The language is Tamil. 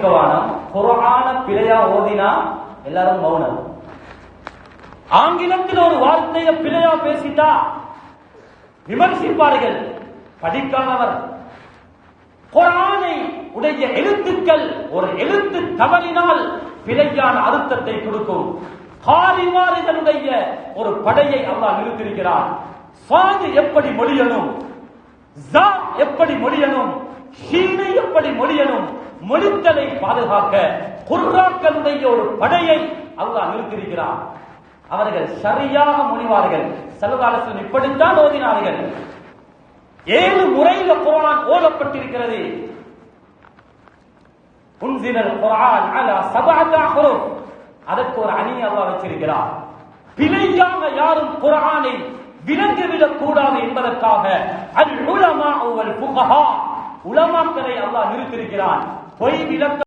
கவனிக்கவானம். குர்ஆன பிழையா ஓதினா எல்லாரும் மௌனம். ஆங்கிலத்தில் ஒரு வார்த்தையை பிழையா பேசிட்டா விமர்சிப்பார்கள். படிக்காதவர் குர்ஆனை உடைய எழுத்துக்கள் ஒரு எழுத்து தவறினால் பிழையான அர்த்தத்தை கொடுக்கும். காரிமார்களுடைய ஒரு படையை அல்லாஹ் நிறுத்தியிருக்கிறான். சாது எப்படி மொழியணும், ஜா எப்படி மொழியணும், ஷீனை எப்படி மொழியணும், மொழித்தலை பாதுகாக்க குர்ராக்களுடைய ஒரு படையை அல்லாஹ் நிறுத்தியிருக்கிறான். அவர்கள் சரியாக மொழிவார்கள். ஸல்லல்லாஹு அலைஹி வஸல்லம் இப்படித்தான் ஓதினார்கள். 7 முறையில குர்ஆன் ஓதப்பட்டிருக்கிறது. உன்சிலல் குர்ஆன் அலா 7 அஹ்ருஃப். அதற்கு ஒரு அணி அல்லாஹ் வச்சிருக்கிறார். பிழையாக யாரும் குர்ஆனை விளங்கிவிடக் கூடாது என்பதற்காக அல் உலமா வல் ஃபுகஹா உலமாக்களை அல்லாஹ் நிறுத்தியிருக்கிறான். பொய் விளக்க